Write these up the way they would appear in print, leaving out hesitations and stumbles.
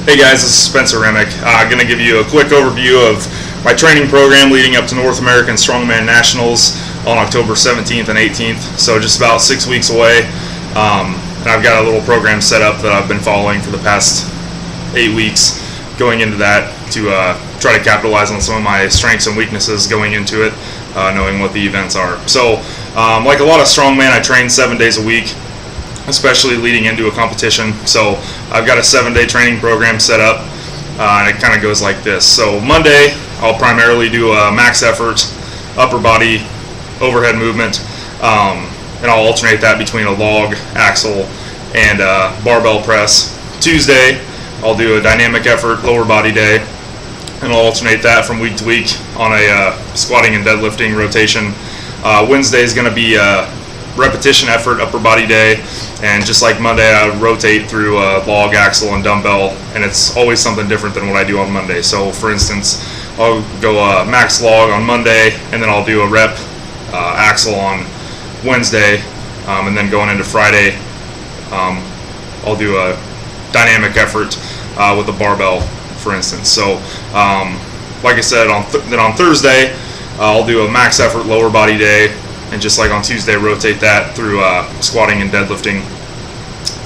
Hey guys, this is Spencer Remick. I'm going to give you a quick overview of my training program leading up to North American Strongman Nationals on October 17th and 18th, so just about 6 weeks away. And I've got a little program set up that I've been following for the past 8 weeks going into that to try to capitalize on some of my strengths and weaknesses going into it, knowing what the events are. So like a lot of strongman, I train 7 days a week, especially leading into a competition. So I've got a 7-day training program set up, and it kind of goes like this. So Monday, I'll primarily do a max effort, upper body, overhead movement, and I'll alternate that between a log, axle, and barbell press. Tuesday, I'll do a dynamic effort, lower body day, and I'll alternate that from week to week on a squatting and deadlifting rotation. Wednesday is going to be a repetition effort, upper body day, and just like Monday, I rotate through log, axle, and dumbbell, and it's always something different than what I do on Monday. So for instance, I'll go max log on Monday, and then I'll do a rep axle on Wednesday, and then going into Friday, I'll do a dynamic effort with a barbell, for instance. So like I said, then on Thursday, I'll do a max effort lower body day, and just like on Tuesday, rotate that through squatting and deadlifting.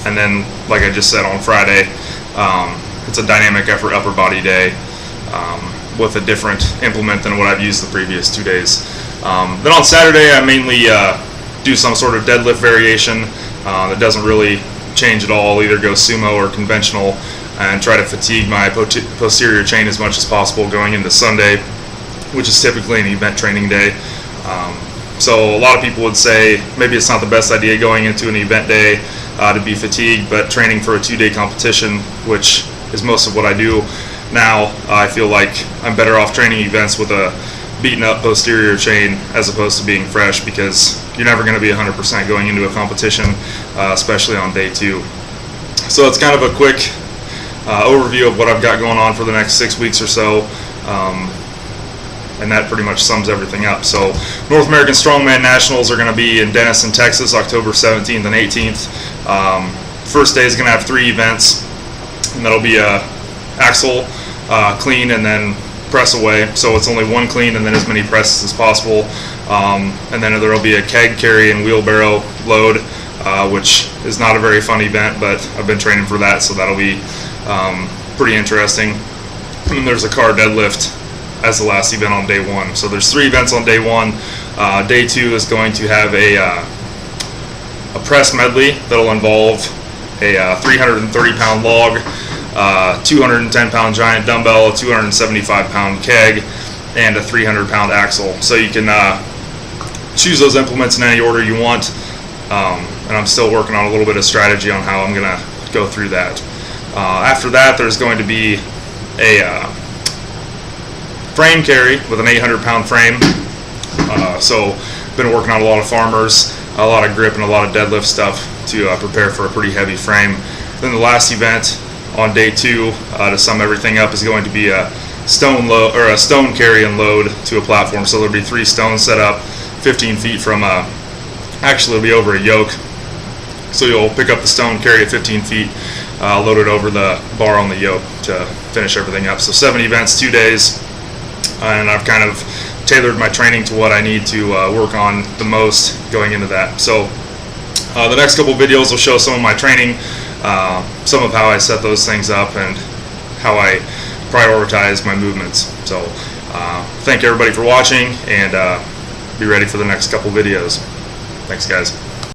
And then, like I just said, on Friday, it's a dynamic effort upper body day with a different implement than what I've used the previous 2 days. Then on Saturday, I mainly do some sort of deadlift variation that doesn't really change at all. I'll either go sumo or conventional and try to fatigue my posterior chain as much as possible going into Sunday, which is typically an event training day. So a lot of people would say maybe it's not the best idea going into an event day to be fatigued, but training for a 2-day competition, which is most of what I do now, I feel like I'm better off training events with a beaten up posterior chain as opposed to being fresh, because you're never going to be 100% going into a competition, especially on day 2. So it's kind of a quick overview of what I've got going on for the next 6 weeks or so. And that pretty much sums everything up. So North American Strongman Nationals are going to be in Denison, Texas, October 17th and 18th. First day is going to have 3 events, and that'll be a axle, clean, and then press away. So it's only 1 clean and then as many presses as possible. And then there will be a keg carry and wheelbarrow load, which is not a very fun event, but I've been training for that, so that'll be pretty interesting. And then there's a car deadlift as the last event on day 1. So there's 3 events on day 1. Day 2 is going to have a press medley that'll involve a 330-pound log, 210-pound giant dumbbell, a 275-pound keg, and a 300-pound axle. So you can choose those implements in any order you want, and I'm still working on a little bit of strategy on how I'm going to go through that. After that, there's going to be a frame carry with an 800-pound frame. So been working on a lot of farmers, a lot of grip, and a lot of deadlift stuff to prepare for a pretty heavy frame. Then the last event on day 2, to sum everything up, is going to be a stone load, or a stone carry and load to a platform. So there'll be 3 stones set up 15 feet from actually it'll be over a yoke. So you'll pick up the stone, carry it 15 feet, load it over the bar on the yoke to finish everything up. So 7 events, 2 days. And I've kind of tailored my training to what I need to work on the most going into that. So the next couple videos will show some of my training, some of how I set those things up, and how I prioritize my movements. So thank everybody for watching, and be ready for the next couple videos. Thanks guys.